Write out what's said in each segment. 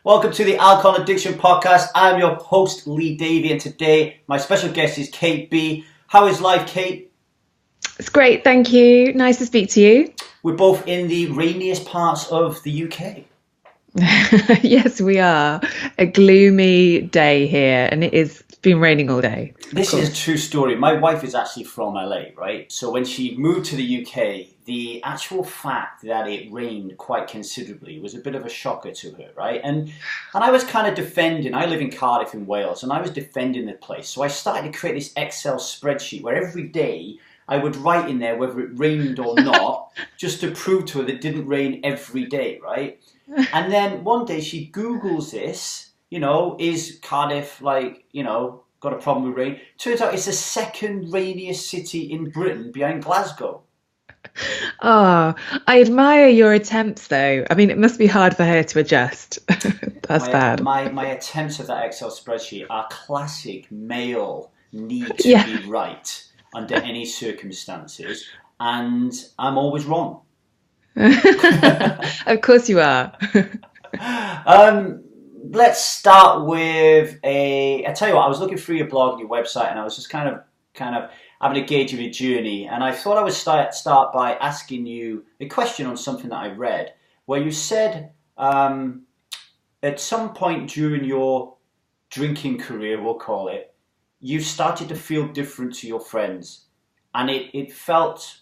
Welcome to the Alcohol Addiction Podcast. I'm your host, Lee Davey, and today my special guest is Kate B. How is life, Kate? It's great, thank you. Nice to speak to you. We're both in the rainiest parts of the UK. Yes, we are. A gloomy day here, and it's been raining all day. This is a true story. My wife is actually from LA, right? So when she moved to the UK, the actual fact that it rained quite considerably was a bit of a shocker to her, right? And I was kind of defending, I live in Cardiff in Wales, and I was defending the place. So I started to create this Excel spreadsheet where every day I would write in there whether it rained or not, just to prove to her that it didn't rain every day, right? And then one day she Googles this, is Cardiff got a problem with rain? Turns out it's the second rainiest city in Britain behind Glasgow. Oh, I admire your attempts, though. I mean, it must be hard for her to adjust. That's bad. My attempts at that Excel spreadsheet are classic male need to Yeah. be right under any circumstances, and I'm always wrong. Of course you are. Let's start with I tell you what, I was looking through your blog and your website, and I was just kind of having a gauge of your journey, and I thought I would start by asking you a question on something that I read, where you said at some point during your drinking career, we'll call it, you started to feel different to your friends, and I felt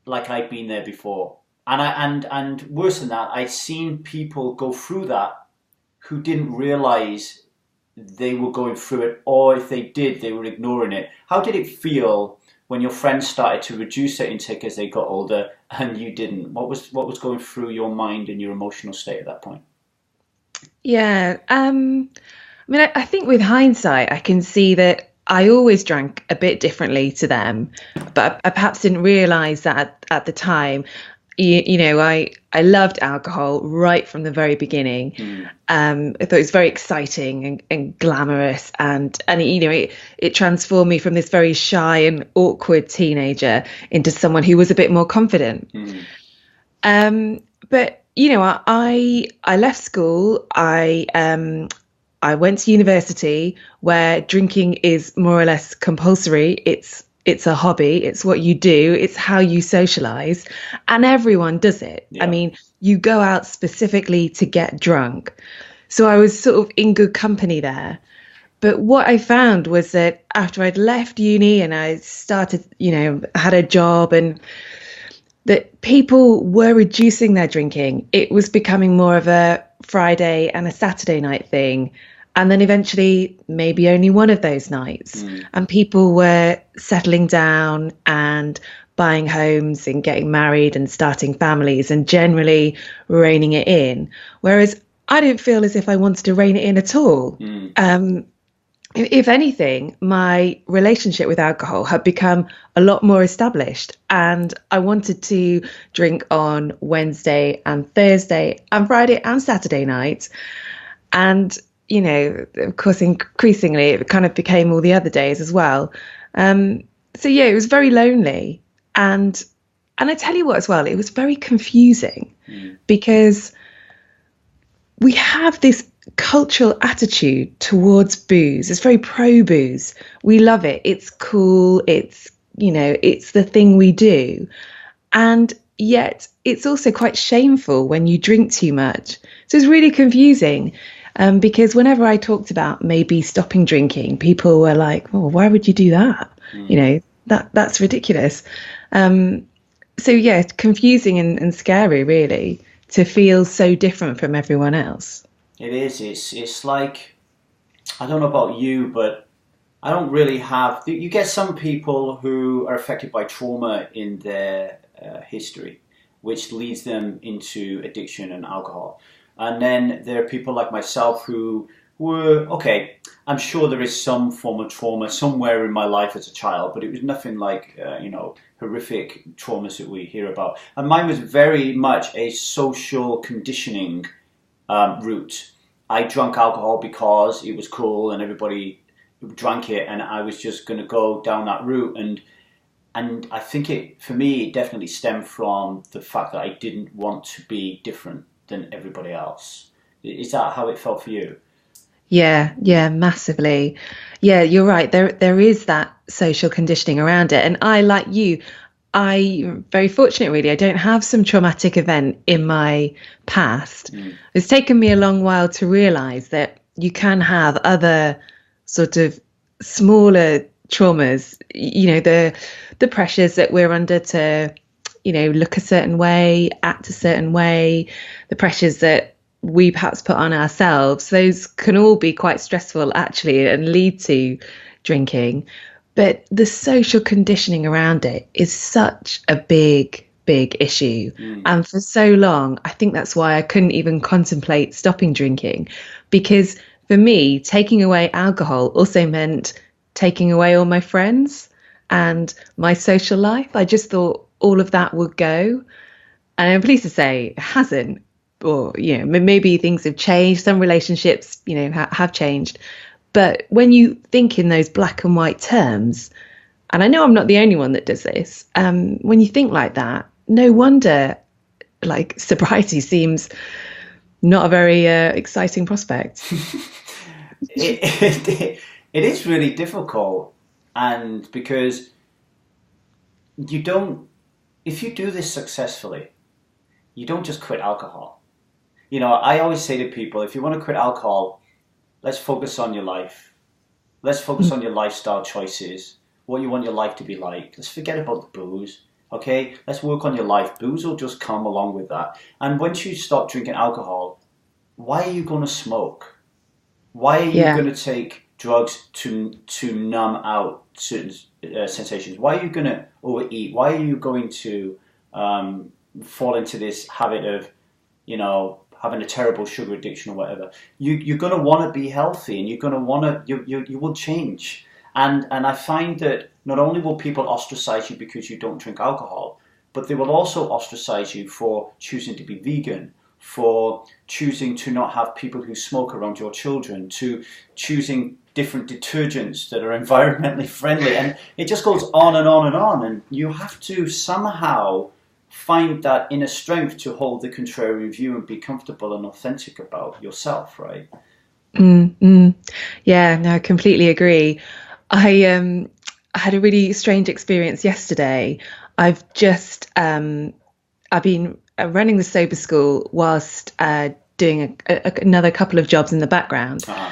like I'd been there before. And worse than that, I'd seen people go through that who didn't realise they were going through it, or if they did, they were ignoring it. How did it feel when your friends started to reduce their intake as they got older and you didn't? What was going through your mind and your emotional state at that point? Yeah. I think with hindsight, I can see that I always drank a bit differently to them, but I perhaps didn't realise that at the time. I loved alcohol right from the very beginning. I thought it was very exciting and glamorous, and it transformed me from this very shy and awkward teenager into someone who was a bit more confident. But I left school. I went to university where drinking is more or less compulsory. It's a hobby. It's what you do. It's how you socialize, and everyone does it. Yeah. I mean, you go out specifically to get drunk. So I was sort of in good company there. But what I found was that after I'd left uni and I started, had a job, and that people were reducing their drinking. It was becoming more of a Friday and a Saturday night thing. And then eventually maybe only one of those nights. And people were settling down and buying homes and getting married and starting families and generally reining it in. Whereas I didn't feel as if I wanted to rein it in at all. If anything, my relationship with alcohol had become a lot more established, and I wanted to drink on Wednesday and Thursday and Friday and Saturday nights. And of course, increasingly, it kind of became all the other days as well. It was very lonely. And I tell you what, as well, it was very confusing because we have this cultural attitude towards booze. It's very pro booze. We love it. It's cool. It's the thing we do. And yet it's also quite shameful when you drink too much. So it's really confusing. Because whenever I talked about maybe stopping drinking, people were like, "Oh, why would you do that? That's ridiculous." Confusing and scary, really, to feel so different from everyone else. It is. It's like, I don't know about you, but I don't really have. You get some people who are affected by trauma in their history, which leads them into addiction and alcohol. And then there are people like myself who were, okay, I'm sure there is some form of trauma somewhere in my life as a child, but it was nothing like, horrific traumas that we hear about. And mine was very much a social conditioning route. I drank alcohol because it was cool and everybody drank it, and I was just going to go down that route. And I think for me, it definitely stemmed from the fact that I didn't want to be different. than everybody else. Is that how it felt for you? Yeah, yeah, massively. Yeah, you're right. There is that social conditioning around it. And I, like you, I'm very fortunate really. I don't have some traumatic event in my past. Mm. It's taken me a long while to realize that you can have other sort of smaller traumas, the pressures that we're under to, look a certain way, act a certain way, the pressures that we perhaps put on ourselves. Those can all be quite stressful actually and lead to drinking. But the social conditioning around it is such a big, big issue. Mm. And for so long, I think that's why I couldn't even contemplate stopping drinking. Because for me, taking away alcohol also meant taking away all my friends and my social life. I just thought all of that would go. And I'm pleased to say it hasn't. Or, maybe things have changed. Some relationships, have changed. But when you think in those black and white terms, and I know I'm not the only one that does this, when you think like that, no wonder like sobriety seems not a very exciting prospect. It is really difficult, and because you don't, if you do this successfully, you don't just quit alcohol. I always say to people, if you want to quit alcohol, let's focus on your life. Let's focus on your lifestyle choices, what you want your life to be like. Let's forget about the booze, okay? Let's work on your life. Booze will just come along with that. And once you stop drinking alcohol, why are you going to smoke? Why are you going to take drugs to numb out certain sensations? Why are you going to overeat? Why are you going to fall into this habit of, having a terrible sugar addiction or whatever? You're going to want to be healthy, and you're going to want to, you will change. And I find that not only will people ostracize you because you don't drink alcohol, but they will also ostracize you for choosing to be vegan, for choosing to not have people who smoke around your children, to choosing different detergents that are environmentally friendly. And it just goes on and on and on. And you have to somehow find that inner strength to hold the contrary view and be comfortable and authentic about yourself, right? Yeah, no, I completely agree. I had a really strange experience yesterday. I've been running the sober school whilst doing another couple of jobs in the background. Uh-huh.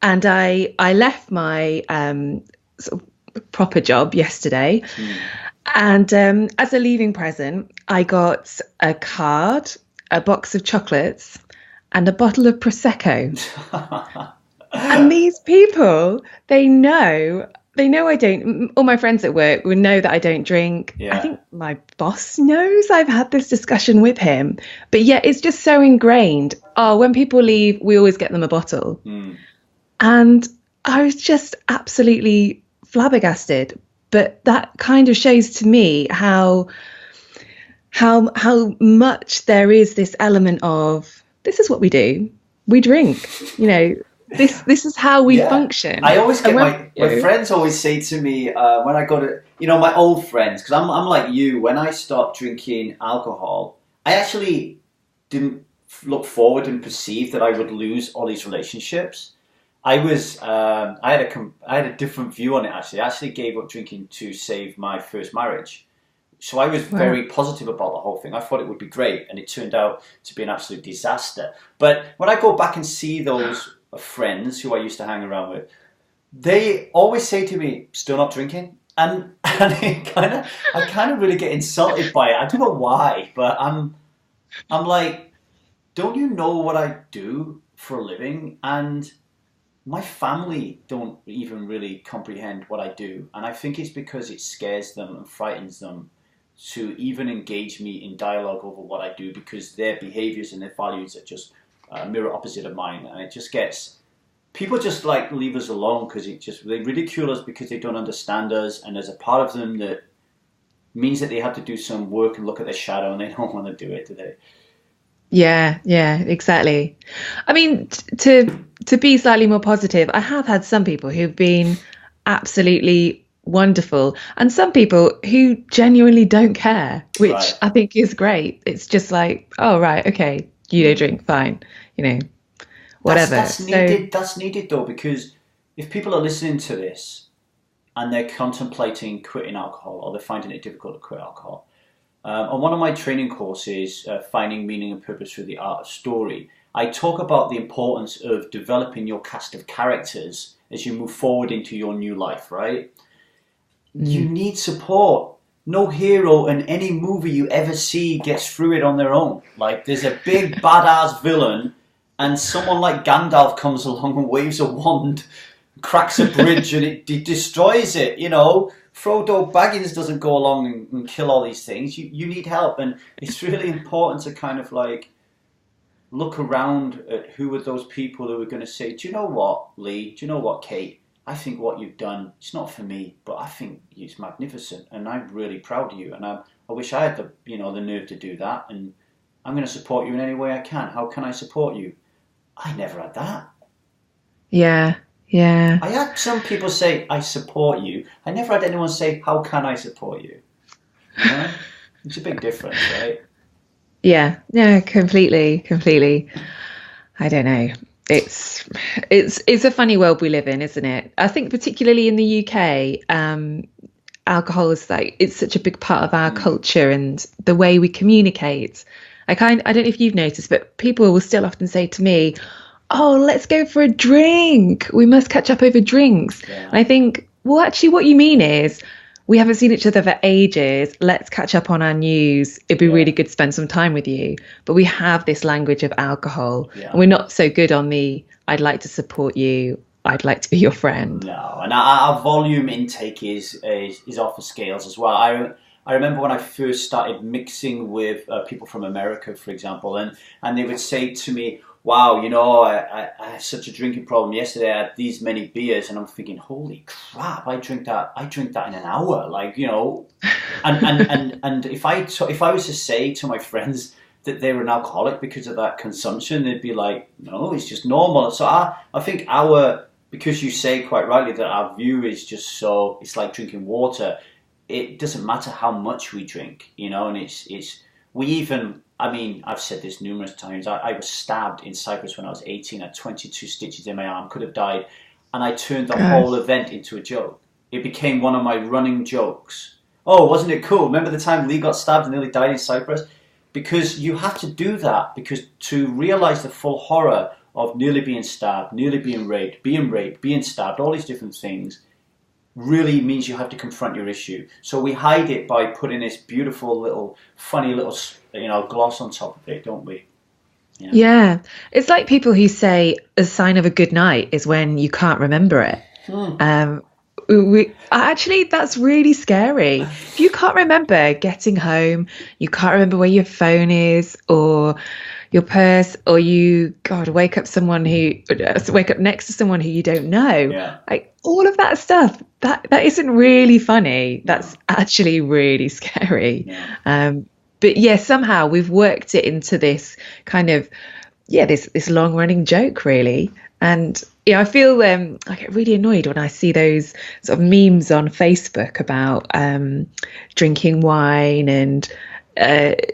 And I left my sort of proper job yesterday. And as a leaving present, I got a card, a box of chocolates, and a bottle of Prosecco. And these people, they know I don't, all my friends at work will know that I don't drink. Yeah. I think my boss knows I've had this discussion with him. But yet it's just so ingrained. Oh, when people leave, we always get them a bottle. And I was just absolutely flabbergasted. But that kind of shows to me how much there is this element of, this is what we do. We drink, this is how we function. I always get my friends always say to me when I go to, my old friends, because I'm like you, when I stopped drinking alcohol, I actually didn't look forward and perceive that I would lose all these relationships. I had a different view on it actually. I actually gave up drinking to save my first marriage. So I was very positive about the whole thing. I thought it would be great, and it turned out to be an absolute disaster. But when I go back and see those friends who I used to hang around with, they always say to me, "Still not drinking?" And I kind of really get insulted by it. I don't know why, but I'm like, don't you know what I do for a living? And my family don't even really comprehend what I do. And I think it's because it scares them and frightens them to even engage me in dialogue over what I do, because their behaviors and their values are just mirror opposite of mine. And it just gets, people just like leave us alone because they ridicule us because they don't understand us. And there's a part of them that means that they have to do some work and look at their shadow, and they don't want to do it, do they? Yeah, exactly. I mean, to be slightly more positive, I have had some people who've been absolutely wonderful, and some people who genuinely don't care, which I think is great. It's just like, oh, right, okay, you don't drink, fine, you know, whatever. That's needed. That's needed though, because if people are listening to this and they're contemplating quitting alcohol or they're finding it difficult to quit alcohol, on one of my training courses, Finding Meaning and Purpose Through the Art of Story, I talk about the importance of developing your cast of characters as you move forward into your new life, right? You need support. No hero in any movie you ever see gets through it on their own. Like, there's a big badass villain and someone like Gandalf comes along and waves a wand, cracks a bridge and it destroys it, you know. Frodo Baggins doesn't go along and kill all these things. You need help, and it's really important to kind of like look around at who are those people who are going to say, do you know what, Lee? Do you know what, Kate? I think what you've done, it's not for me, but I think it's magnificent, and I'm really proud of you, and I wish I had the nerve to do that, and I'm going to support you in any way I can. How can I support you? I never had that. Yeah. Yeah. I had some people say, I support you. I never had anyone say, how can I support you? You know? It's a big difference, right? Yeah. Yeah, completely. I don't know. It's a funny world we live in, isn't it? I think particularly in the UK, alcohol is like, it's such a big part of our culture and the way we communicate. I don't know if you've noticed, but people will still often say to me, oh, let's go for a drink. We must catch up over drinks. Yeah. And I think, well, actually, what you mean is we haven't seen each other for ages. Let's catch up on our news. It'd be really good to spend some time with you. But we have this language of alcohol, and we're not so good on the, I'd like to support you. I'd like to be your friend. No, and our volume intake is off the scales as well. I remember when I first started mixing with people from America, for example, and they would say to me, wow, you know, I had such a drinking problem yesterday. I had these many beers, and I'm thinking, holy crap, I drink that in an hour, like, you know. And if I was to say to my friends that they were an alcoholic because of that consumption, they'd be like, no, it's just normal. So I think because you say quite rightly that our view is just so, it's like drinking water. It doesn't matter how much we drink, you know, and we even. I mean, I've said this numerous times. I was stabbed in Cyprus when I was 18. I had 22 stitches in my arm, could have died. And I turned the whole event into a joke. It became one of my running jokes. Oh, wasn't it cool? Remember the time Lee got stabbed and nearly died in Cyprus? Because you have to do that, because to realize the full horror of nearly being stabbed, nearly being raped, being stabbed, all these different things, really means you have to confront your issue. So we hide it by putting this beautiful little, funny little, gloss on top of it, don't we? Yeah. It's like people who say a sign of a good night is when you can't remember it. Actually, that's really scary. If you can't remember getting home, you can't remember where your phone is or your purse, or wake up next to someone who you don't know. Yeah. Like all of that stuff, that isn't really funny. That's actually really scary. Yeah. But yeah, somehow we've worked it into this kind of, this long running joke, really. And I feel I get really annoyed when I see those sort of memes on Facebook about drinking wine and, that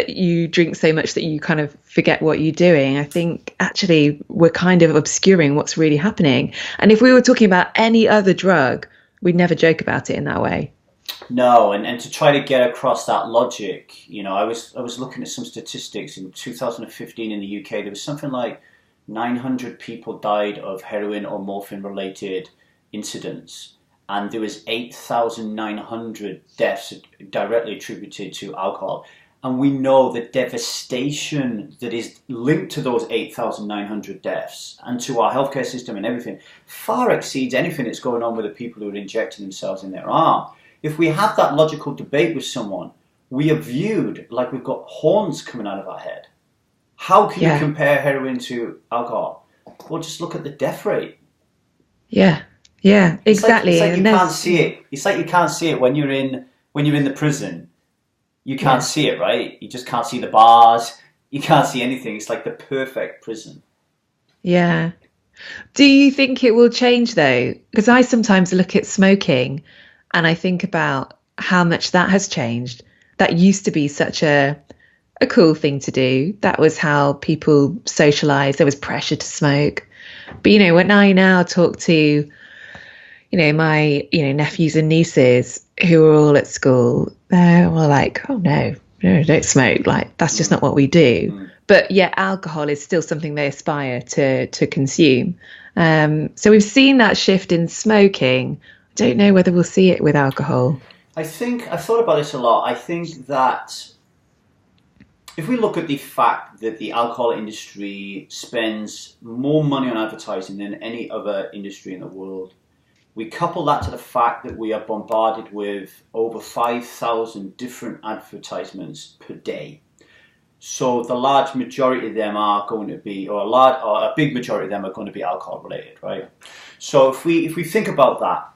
you drink so much that you kind of forget what you're doing. I think actually we're kind of obscuring what's really happening. And if we were talking about any other drug, we'd never joke about it in that way. No, and to try to get across that logic, I was looking at some statistics in 2015 in the UK. There was something like 900 people died of heroin or morphine-related incidents, and there was 8,900 deaths directly attributed to alcohol. And we know the devastation that is linked to those 8,900 deaths and to our healthcare system and everything far exceeds anything that's going on with the people who are injecting themselves in their arm. If we have that logical debate with someone, we are viewed like we've got horns coming out of our head. How can you compare heroin to alcohol? Well, just look at the death rate. Yeah, exactly. It's like you can't see it. It's like you can't see it when you're in the prison. You can't see it, right? You just can't see the bars. You can't see anything. It's like the perfect prison. Yeah. Do you think it will change though? Because I sometimes look at smoking and I think about how much that has changed. That used to be such a a cool thing to do. That was how people socialized. There was pressure to smoke. But, when I now talk to, my, nephews and nieces who are all at school, they're all like, oh, no, don't smoke. Like, that's just not what we do. But yeah, alcohol is still something they aspire to consume. So we've seen that shift in smoking. I don't know whether we'll see it with alcohol. I've thought about this a lot. I think that if we look at the fact that the alcohol industry spends more money on advertising than any other industry in the world, we couple that to the fact that we are bombarded with over 5,000 different advertisements per day. So the large majority of them are going to be, or a big majority of them are going to be alcohol related, right? So if we think about that,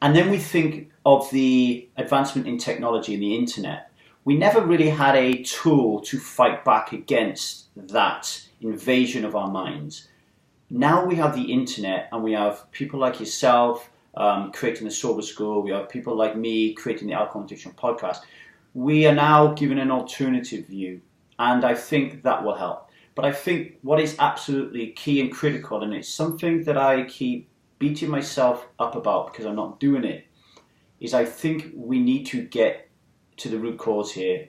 and then we think of the advancement in technology and the internet, we never really had a tool to fight back against that invasion of our minds. Now we have the internet, and we have people like yourself creating the Sober School. We have people like me creating the Alcohol&Addiction podcast. We are now given an alternative view, and I think that will help. But I think what is absolutely key and critical, and it's something that I keep beating myself up about because I'm not doing it, is I think we need to get to the root cause here,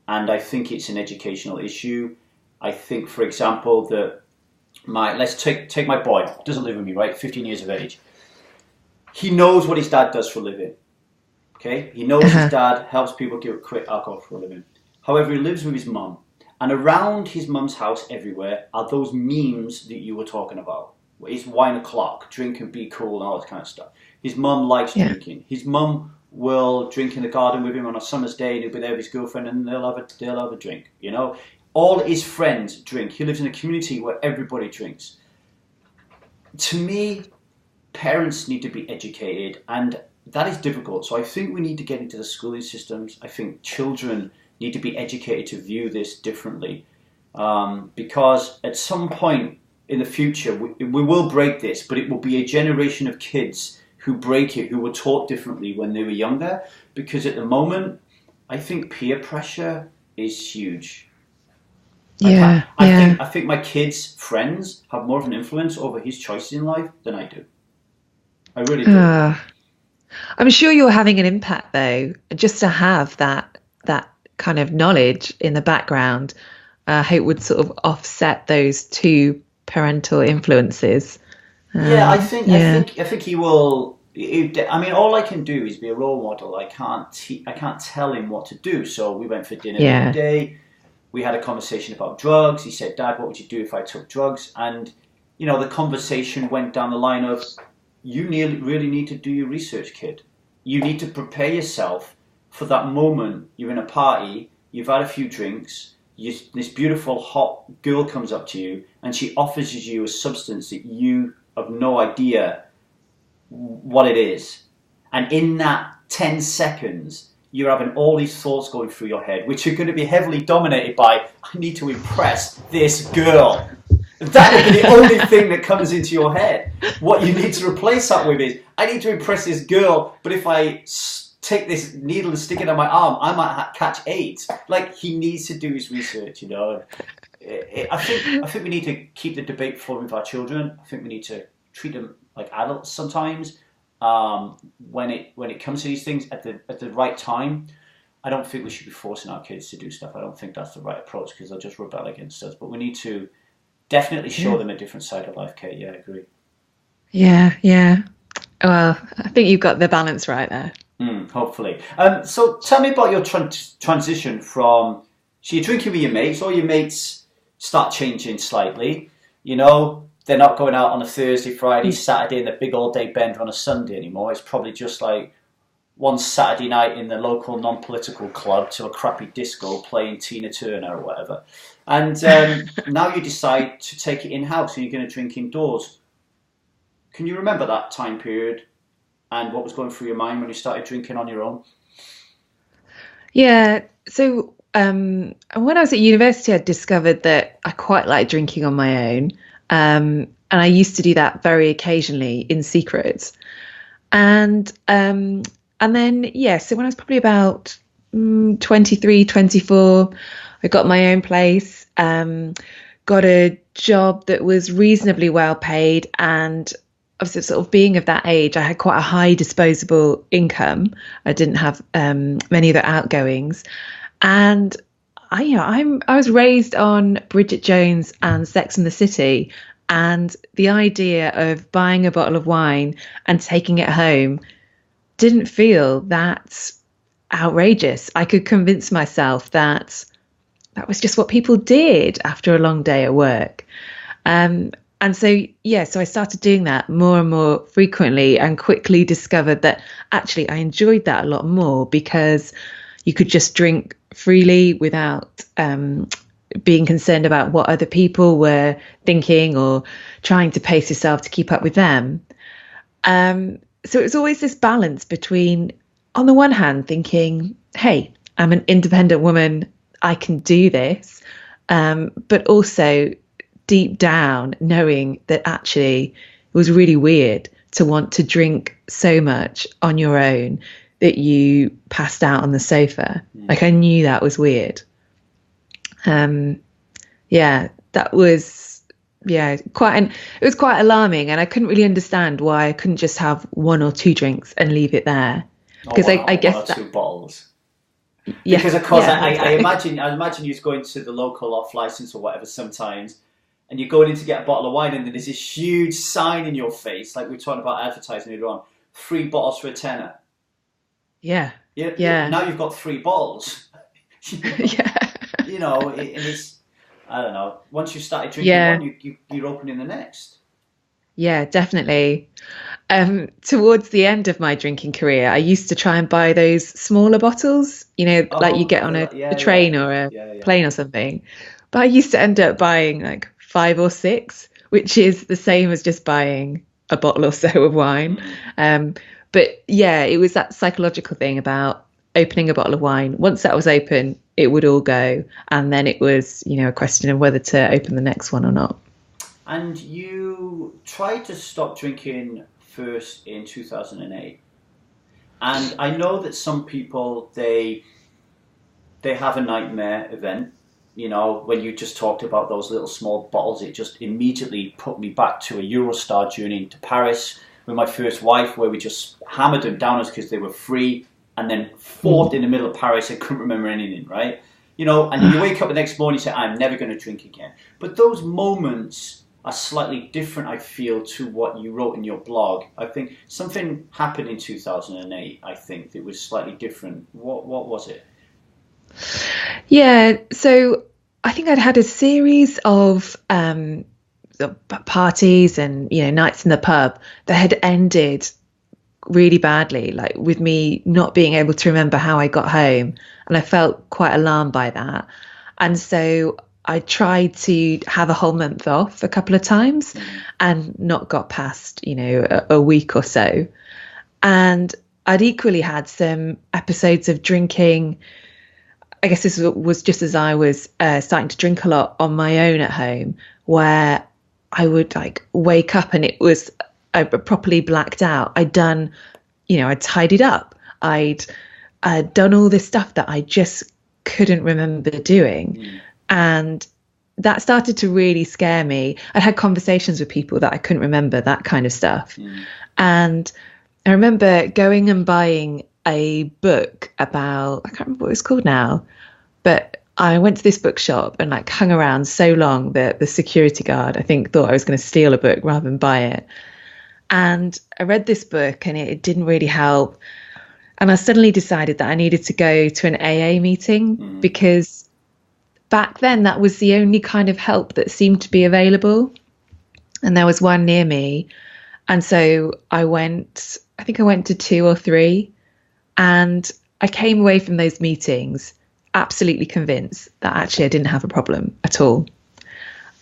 and I think it's an educational issue. I think, for example, that let's take my boy, doesn't live with me, right? 15 years of age. He knows what his dad does for a living. Okay, he knows his dad helps people quit alcohol for a living. However, he lives with his mum, and around his mum's house everywhere are those memes that you were talking about. It's wine o'clock, drink and be cool, and all that kind of stuff. His mum likes drinking. His mum will drink in the garden with him on a summer's day, and he'll be there with his girlfriend, and they'll have a drink. All his friends drink. He lives in a community where everybody drinks. To me, parents need to be educated, and that is difficult. So I think we need to get into the schooling systems. I think children need to be educated to view this differently, because at some point in the future, we will break this, but it will be a generation of kids who break it, who were taught differently when they were younger, because at the moment, I think peer pressure is huge. I think my kids' friends have more of an influence over his choices in life than I do. I really do. I'm sure you're having an impact, though, just to have that kind of knowledge in the background. I hope would sort of offset those two parental influences. I think he will. I mean, all I can do is be a role model. I can't tell him what to do. So we went for dinner the other day. We had a conversation about drugs. He said, "Dad, what would you do if I took drugs?" And the conversation went down the line of, "You really need to do your research, kid. You need to prepare yourself for that moment. You're in a party. You've had a few drinks. This beautiful hot girl comes up to you, and she offers you a substance that you have no idea what it is. And in that 10 seconds, you're having all these thoughts going through your head, which are going to be heavily dominated by, I need to impress this girl." That will be the only thing that comes into your head. What you need to replace that with is, I need to impress this girl, but if I take this needle and stick it on my arm, I might catch AIDS. Like, he needs to do his research, I think we need to keep the debate flowing with our children. I think we need to treat them like adults sometimes. When it comes to these things at the right time, I don't think we should be forcing our kids to do stuff. I don't think that's the right approach, because they'll just rebel against us. But we need to definitely show them a different side of life, Kate. Yeah, I agree. Yeah. Well, I think you've got the balance right there. Hopefully. So tell me about your transition from, so you're drinking with your mates, all your mates start changing slightly. They're not going out on a Thursday, Friday, Saturday in the big all-day bender on a Sunday anymore. It's probably just like one Saturday night in the local non-political club to a crappy disco playing Tina Turner or whatever. And now you decide to take it in-house and you're going to drink indoors. Can you remember that time period and what was going through your mind when you started drinking on your own? Yeah, so when I was at university, I discovered that I quite like drinking on my own. And I used to do that very occasionally in secret. And then, so when I was probably about 23, 24, I got my own place, got a job that was reasonably well paid, and obviously sort of being of that age, I had quite a high disposable income. I didn't have many of the outgoings, and I was raised on Bridget Jones and Sex and the City, and the idea of buying a bottle of wine and taking it home didn't feel that outrageous. I could convince myself that that was just what people did after a long day at work. And so, yeah, so I started doing that more and more frequently and quickly discovered that actually I enjoyed that a lot more because you could just drink freely without being concerned about what other people were thinking or trying to pace yourself to keep up with them. So it was always this balance between, on the one hand, thinking, hey, I'm an independent woman, I can do this, but also deep down knowing that actually it was really weird to want to drink so much on your own that you passed out on the sofa. Like I knew that was weird. That was it was quite alarming, and I couldn't really understand why I couldn't just have one or two drinks and leave it there. Because I guess one or two bottles. Yeah, because of course yeah, I exactly. imagine you're going to the local off license or whatever sometimes, and you're going in to get a bottle of wine, and there's this huge sign in your face, like we were talking about advertising earlier on, 3 bottles for a tenner. Yeah. Yeah. Now you've got 3 bottles. Yeah. And it's, I don't know. Once you started drinking one, you're opening the next. Yeah, definitely. Towards the end of my drinking career, I used to try and buy those smaller bottles, like you get on a train or a plane or something. But I used to end up buying like 5 or 6, which is the same as just buying a bottle or so of wine. But yeah, it was that psychological thing about opening a bottle of wine. Once that was open, it would all go. And then it was, a question of whether to open the next one or not. And you tried to stop drinking first in 2008. And I know that some people, they have a nightmare event. When you just talked about those little small bottles, it just immediately put me back to a Eurostar journey to Paris with my first wife, where we just hammered them down because they were free, and then fought in the middle of Paris and couldn't remember anything, right? And you wake up the next morning and say, I'm never going to drink again. But those moments are slightly different, I feel, to what you wrote in your blog. I think something happened in 2008, I think, that was slightly different. What was it? Yeah, so I think I'd had a series of parties and nights in the pub that had ended really badly, like with me not being able to remember how I got home, and I felt quite alarmed by that. And so I tried to have a whole month off a couple of times and not got past a week or so. And I'd equally had some episodes of drinking. I guess this was just as I was starting to drink a lot on my own at home, where I would like wake up and I properly blacked out. I'd done, I'd tidied up. I'd done all this stuff that I just couldn't remember doing. And that started to really scare me. I'd had conversations with people that I couldn't remember, that kind of stuff. And I remember going and buying a book about, I can't remember what it's called now, but I went to this bookshop and like hung around so long that the security guard, I think, thought I was going to steal a book rather than buy it. And I read this book and it didn't really help. And I suddenly decided that I needed to go to an AA meeting because back then that was the only kind of help that seemed to be available. And there was one near me. And so I think I went to 2 or 3, and I came away from those meetings absolutely convinced that actually I didn't have a problem at all.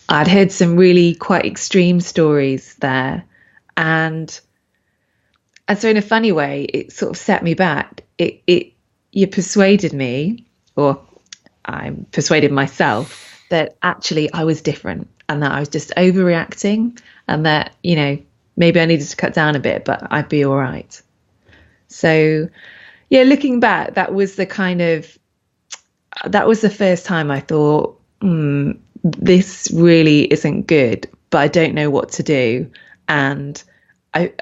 I'd heard some really quite extreme stories there. And so in a funny way, it sort of set me back. You persuaded me, or I persuaded myself, that actually I was different and that I was just overreacting, and that, maybe I needed to cut down a bit, but I'd be all right. So, yeah, looking back, that was the kind of that was the first time I thought, this really isn't good, but I don't know what to do. And I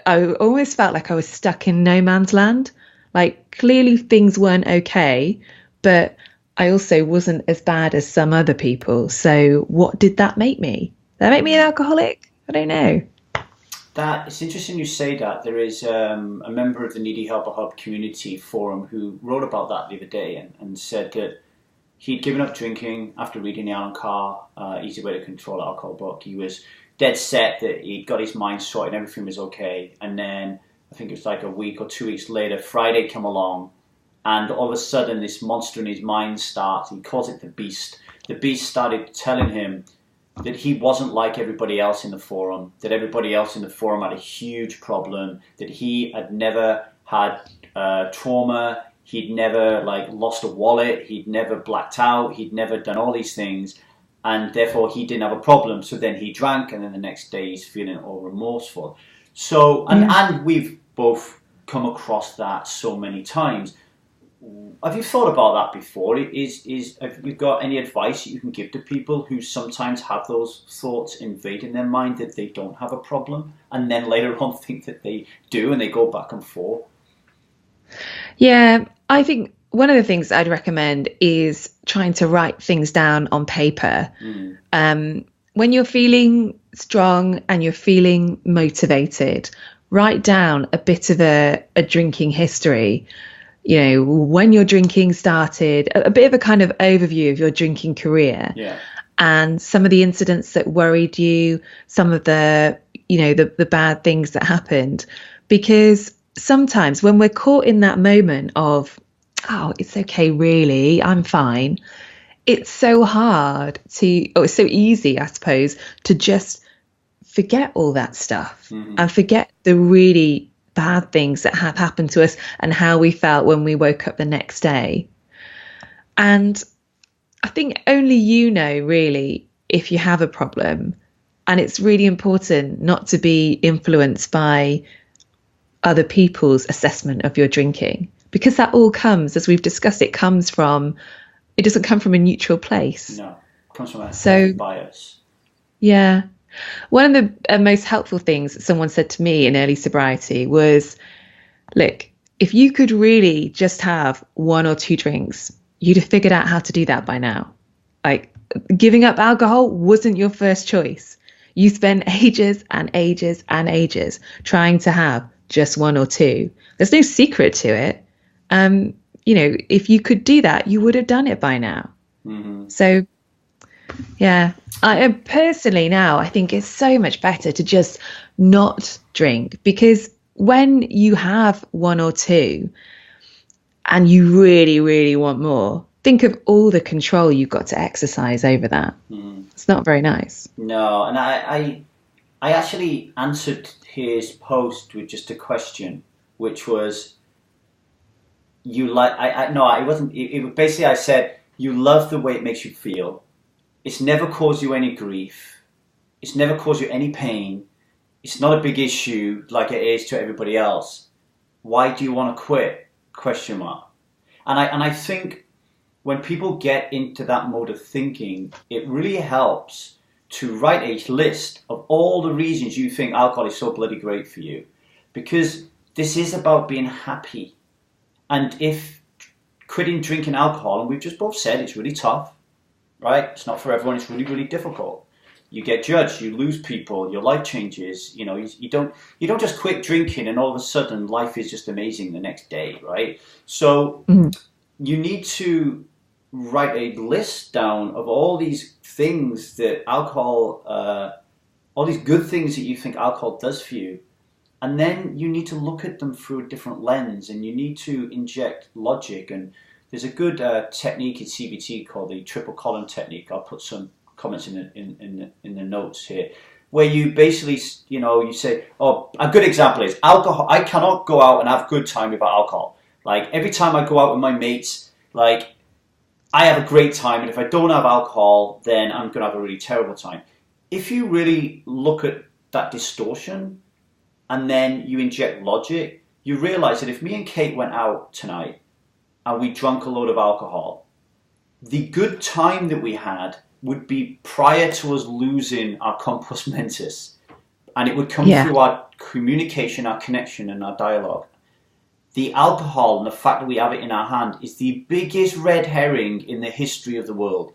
almost felt like I was stuck in no man's land. Like clearly things weren't okay, but I also wasn't as bad as some other people. So what did that make me? Did that make me an alcoholic? I don't know. That it's interesting you say that. There is a member of the Needy Helper Hub community forum who wrote about that the other day and said that he'd given up drinking after reading the Alan Carr Easy Way to Control Alcohol book. He was dead set that he'd got his mind sorted and everything was okay. And then I think it was like a week or 2 weeks later, Friday came along, and all of a sudden this monster in his mind starts. He calls it the Beast. The Beast started telling him that he wasn't like everybody else in the forum, that everybody else in the forum had a huge problem, that he had never had trauma, he'd never lost a wallet, he'd never blacked out, he'd never done all these things, and therefore he didn't have a problem. So then he drank, and then the next day he's feeling all remorseful. So, and we've both come across that so many times. Have you thought about that before? Have you got any advice that you can give to people who sometimes have those thoughts invade in their mind that they don't have a problem, and then later on think that they do, and they go back and forth? Yeah, I think one of the things I'd recommend is trying to write things down on paper. When you're feeling strong and you're feeling motivated, write down a bit of a drinking history. You know, when your drinking started, a bit of a kind of overview of your drinking career, and some of the incidents that worried you, some of the, the bad things that happened. Because sometimes when we're caught in that moment of, oh, it's okay, really, I'm fine, it's so hard it's so easy, I suppose, to just forget all that stuff and forget the really bad things that have happened to us and how we felt when we woke up the next day. And I think only you know really if you have a problem, and it's really important not to be influenced by other people's assessment of your drinking, because that all comes, as we've discussed, it doesn't come from a neutral place. No, it comes from a bias. Yeah. One of the most helpful things that someone said to me in early sobriety was, look, if you could really just have one or two drinks, you'd have figured out how to do that by now. Like, giving up alcohol wasn't your first choice. You spent ages and ages and ages trying to have just one or two. There's no secret to it. If you could do that, you would have done it by now. So yeah, I personally now, I think it's so much better to just not drink, because when you have one or two and you really, really want more, think of all the control you've got to exercise over that. It's not very nice. No, and I actually answered his post with just a question, which was, basically I said, you love the way it makes you feel. It's never caused you any grief. It's never caused you any pain. It's not a big issue like it is to everybody else. Why do you want to quit? Question mark. And I think when people get into that mode of thinking, it really helps to write a list of all the reasons you think alcohol is so bloody great for you. Because this is about being happy. And if quitting drinking alcohol, and we've just both said it's really tough, right? It's not for everyone. It's really, really difficult. You get judged. You lose people. Your life changes. You don't just quit drinking and all of a sudden life is just amazing the next day, right? So you need to write a list down of all these things that alcohol, all these good things that you think alcohol does for you. And then you need to look at them through a different lens, and you need to inject logic. And there's a good technique in CBT called the triple column technique. I'll put some comments in the notes here, where you basically, you say, oh, a good example is alcohol. I cannot go out and have a good time without alcohol. Like every time I go out with my mates, like I have a great time, and if I don't have alcohol, then I'm going to have a really terrible time. If you really look at that distortion, and then you inject logic, you realize that if me and Kate went out tonight and we drank a load of alcohol, the good time that we had would be prior to us losing our compos mentis, and it would come Yeah. through our communication, our connection, and our dialogue. The alcohol and the fact that we have it in our hand is the biggest red herring in the history of the world.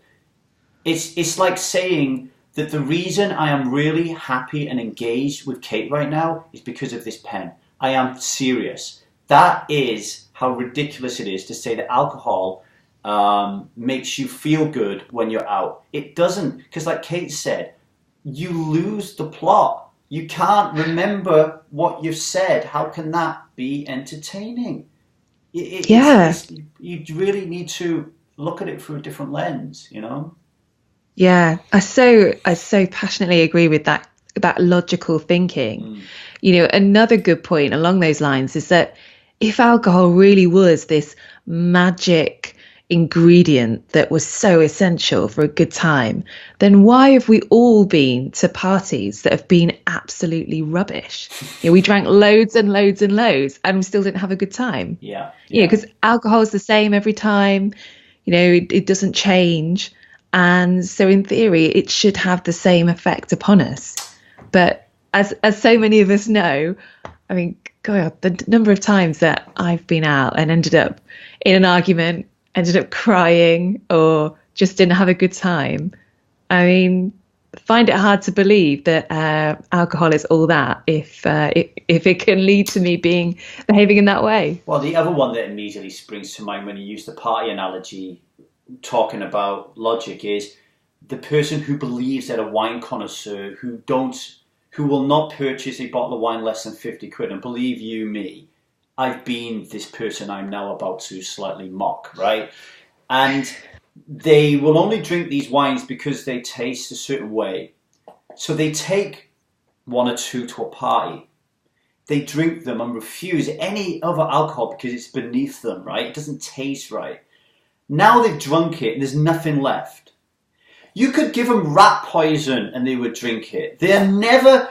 It's like saying that the reason I am really happy and engaged with Kate right now is because of this pen. I am serious. That is how ridiculous it is to say that alcohol makes you feel good when you're out. It doesn't, because like Kate said, you lose the plot. You can't remember what you've said. How can that be entertaining? You really need to look at it through a different lens, you know? Yeah, I so passionately agree with that logical thinking. Another good point along those lines is that if alcohol really was this magic ingredient that was so essential for a good time, then why have we all been to parties that have been absolutely rubbish? We drank loads and loads and loads and we still didn't have a good time. Yeah. Because alcohol is the same every time. It doesn't change. And so in theory, it should have the same effect upon us. But as so many of us know, I mean, God, the number of times that I've been out and ended up in an argument, ended up crying, or just didn't have a good time. I mean, find it hard to believe that alcohol is all that if it can lead to me behaving in that way. Well, the other one that immediately springs to mind when you use the party analogy, talking about logic, is the person who believes they're a wine connoisseur who will not purchase a bottle of wine less than 50 quid. And believe you me, I've been this person I'm now about to slightly mock, right? And they will only drink these wines because they taste a certain way. So they take one or two to a party. They drink them and refuse any other alcohol because it's beneath them, right? It doesn't taste right. Now they've drunk it and there's nothing left. You could give them rat poison and they would drink it.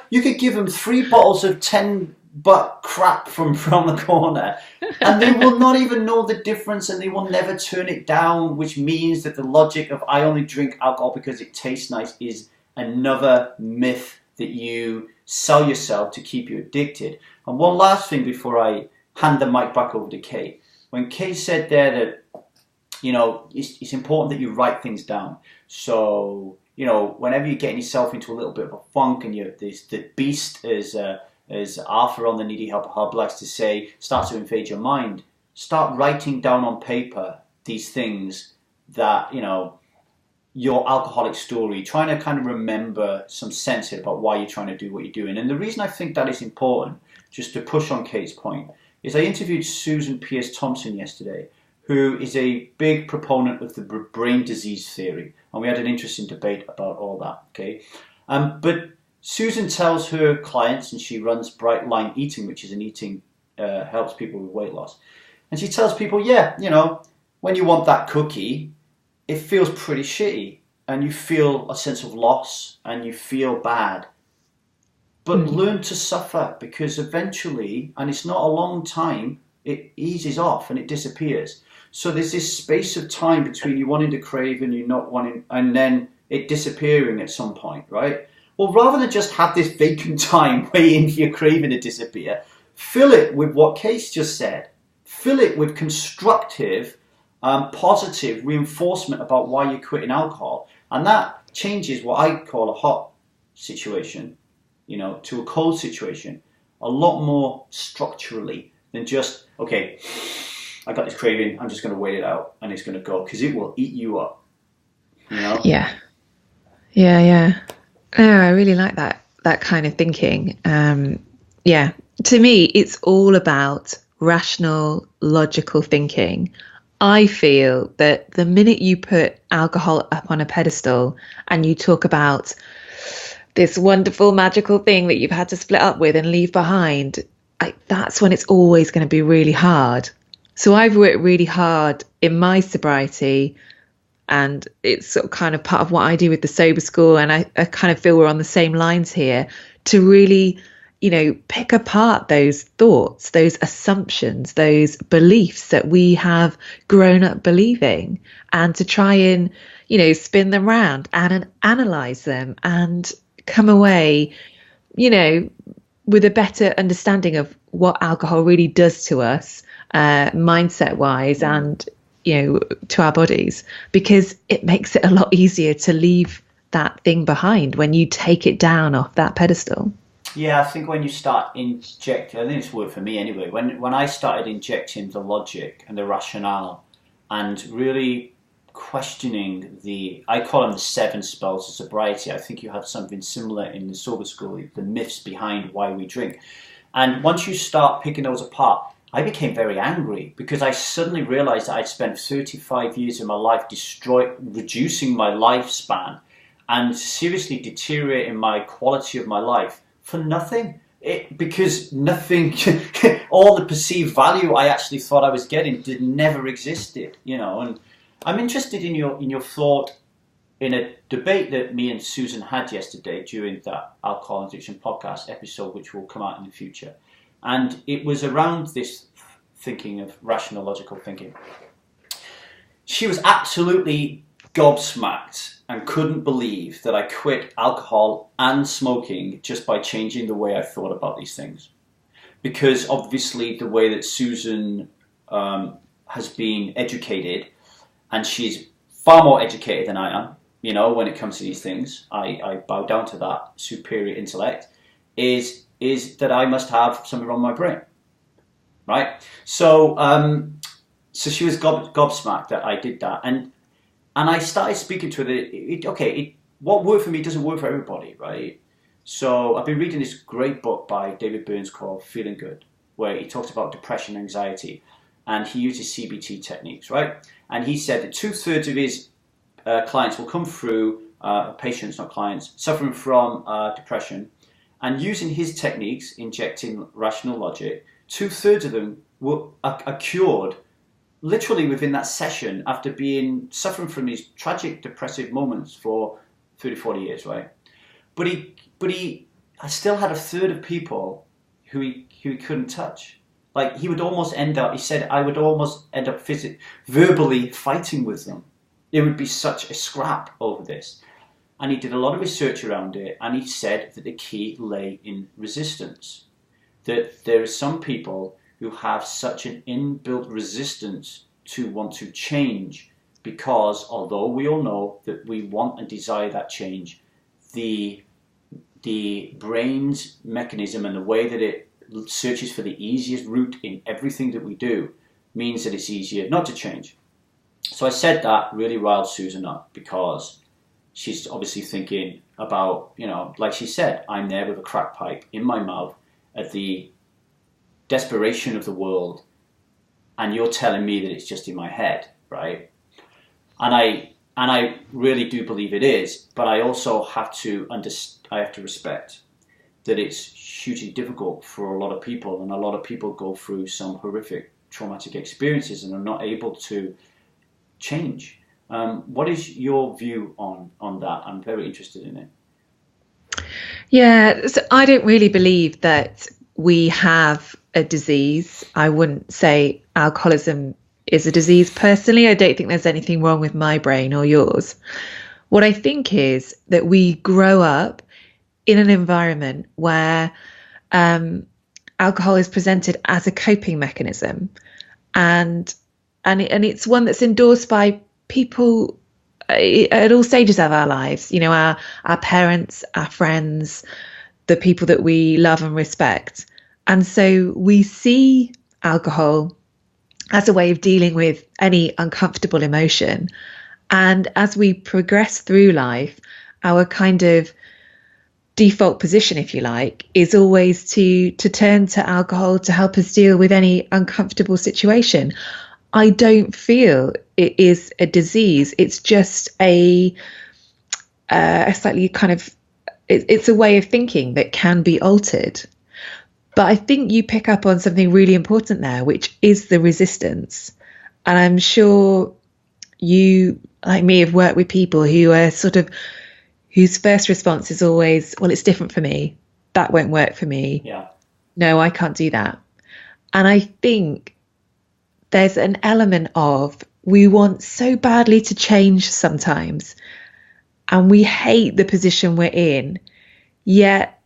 You could give them 3 bottles of 10 butt crap from the corner and they will not even know the difference and they will never turn it down, which means that the logic of I only drink alcohol because it tastes nice is another myth that you sell yourself to keep you addicted. And one last thing before I hand the mic back over to Kate. When Kate said there that it's important that you write things down. So, whenever you're getting yourself into a little bit of a funk and the beast, as Arthur on the Needy Helper Hub likes to say, starts to invade your mind, start writing down on paper these things that, your alcoholic story, trying to kind of remember some sense about why you're trying to do what you're doing. And the reason I think that is important, just to push on Kate's point, is I interviewed Susan Pierce Thompson yesterday, who is a big proponent of the brain disease theory. And we had an interesting debate about all that, okay? But Susan tells her clients, and she runs Bright Line Eating, which is an eating, helps people with weight loss. And she tells people, when you want that cookie, it feels pretty shitty. And you feel a sense of loss, and you feel bad. But learn to suffer, because eventually, and it's not a long time, it eases off and it disappears. So there's this space of time between you wanting to crave and you not wanting, and then it disappearing at some point, right? Well, rather than just have this vacant time waiting for your craving to disappear, fill it with what Case just said. Fill it with constructive, positive reinforcement about why you're quitting alcohol. And that changes what I call a hot situation, to a cold situation, a lot more structurally than just, okay, I got this craving, I'm just going to wait it out and it's going to go, because it will eat you up, Yeah. Oh, I really like that kind of thinking. To me, it's all about rational, logical thinking. I feel that the minute you put alcohol up on a pedestal and you talk about this wonderful, magical thing that you've had to split up with and leave behind, that's when it's always going to be really hard. So I've worked really hard in my sobriety, and it's sort of kind of part of what I do with the sober school. And I kind of feel we're on the same lines here, to really, pick apart those thoughts, those assumptions, those beliefs that we have grown up believing, and to try and, spin them around and analyze them and come away, with a better understanding of what alcohol really does to us, mindset wise, and, to our bodies, because it makes it a lot easier to leave that thing behind when you take it down off that pedestal. Yeah, I think when you start injecting, I think it's worked for me anyway, when I started injecting the logic and the rationale and really questioning I call them the 7 spells of sobriety. I think you have something similar in the sober school, the myths behind why we drink. And once you start picking those apart, I became very angry because I suddenly realized that I'd spent 35 years of my life reducing my lifespan and seriously deteriorating my quality of my life for nothing. Because nothing, all the perceived value I actually thought I was getting never existed, And I'm interested in your thought in a debate that me and Susan had yesterday during that Alcohol and Addiction podcast episode, which will come out in the future. And it was around this thinking of rational, logical thinking. She was absolutely gobsmacked and couldn't believe that I quit alcohol and smoking just by changing the way I thought about these things. Because obviously the way that Susan has been educated, and she's far more educated than I am, when it comes to these things, I bow down to that superior intellect, is that I must have something wrong with my brain, right? So she was gobsmacked that I did that, and I started speaking to her. What worked for me doesn't work for everybody, right? So I've been reading this great book by David Burns called Feeling Good, where he talks about depression and anxiety, and he uses CBT techniques, right? And he said that 2/3 of his clients will come through, patients, not clients, suffering from depression, and using his techniques, injecting rational logic, 2/3 of them are cured literally within that session after suffering from these tragic depressive moments for 30, 40 years, right? But he still had 1/3 of people who he couldn't touch. Like he said, I would almost end up verbally fighting with them. It would be such a scrap over this. And he did a lot of research around it, and he said that the key lay in resistance. That there are some people who have such an inbuilt resistance to want to change, because although we all know that we want and desire that change, the brain's mechanism and the way that it searches for the easiest route in everything that we do means that it's easier not to change. So I said that really riled Susan up, because she's obviously thinking about, like she said, I'm there with a crack pipe in my mouth at the desperation of the world, and you're telling me that it's just in my head, right? And I really do believe it is, but I also have to respect that it's hugely difficult for a lot of people, and a lot of people go through some horrific traumatic experiences and are not able to change. What is your view on that? I'm very interested in it. Yeah, so I don't really believe that we have a disease. I wouldn't say alcoholism is a disease personally. I don't think there's anything wrong with my brain or yours. What I think is that we grow up in an environment where alcohol is presented as a coping mechanism, and it's one that's endorsed by people at all stages of our lives. Our parents, our friends, the people that we love and respect. And so we see alcohol as a way of dealing with any uncomfortable emotion. And as we progress through life, our kind of default position, if you like, is always to turn to alcohol to help us deal with any uncomfortable situation. I don't feel it is a disease. It's just a slightly kind of, it's a way of thinking that can be altered. But I think you pick up on something really important there, which is the resistance. And I'm sure you, like me, have worked with people who are whose first response is always, well, it's different for me. that won't work for me. Yeah. No, I can't do that. And I think there's an element of we want so badly to change sometimes, and we hate the position we're in, yet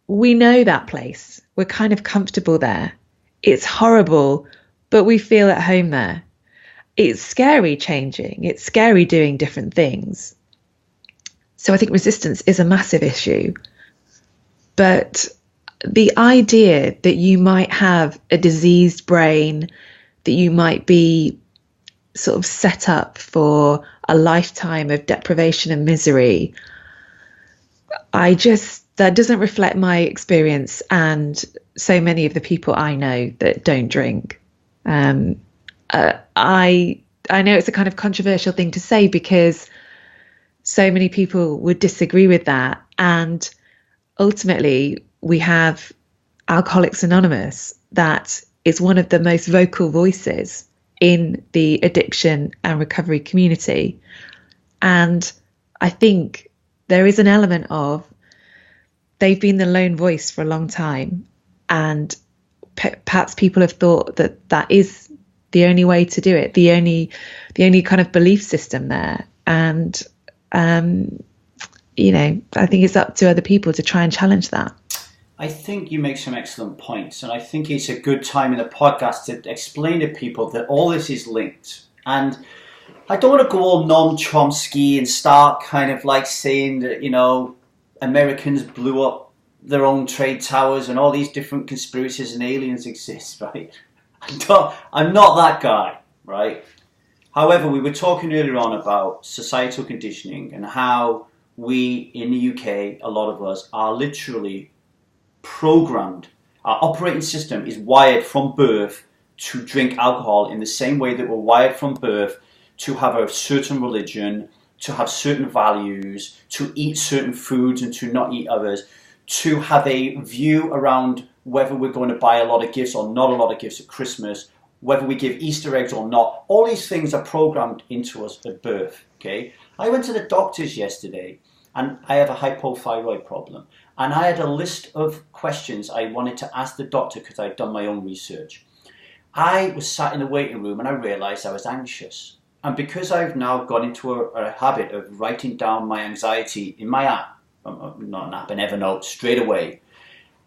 we know that place. We're kind of comfortable there. It's horrible, but we feel at home there. It's scary changing. It's scary doing different things. So I think resistance is a massive issue. But the idea that you might have a diseased brain, that you might be sort of set up for a lifetime of deprivation and misery, that doesn't reflect my experience and so many of the people I know that don't drink. I know it's a kind of controversial thing to say because so many people would disagree with that. And ultimately, we have Alcoholics Anonymous, that is one of the most vocal voices in the addiction and recovery community. And I think there is an element of they've been the lone voice for a long time. And perhaps people have thought that that is the only way to do it, the only kind of belief system there. And, I think it's up to other people to try and challenge that. I think you make some excellent points, and I think it's a good time in the podcast to explain to people that all this is linked. And I don't want to go all Noam Chomsky and start kind of like saying that, Americans blew up their own trade towers and all these different conspiracies and aliens exist, right? I'm not that guy, right? However, we were talking earlier on about societal conditioning and how we in the UK, a lot of us, are literally programmed. Our operating system is wired from birth to drink alcohol in the same way that we're wired from birth to have a certain religion, to have certain values, to eat certain foods and to not eat others, to have a view around whether we're going to buy a lot of gifts or not a lot of gifts at Christmas, whether we give Easter eggs or not. All these things are programmed into us at birth, okay? I went to the doctors yesterday and I have a hypothyroid problem. And I had a list of questions I wanted to ask the doctor because I'd done my own research. I was sat in the waiting room and I realised I was anxious. And because I've now got into a habit of writing down my anxiety in my app, not an app, an Evernote, straight away,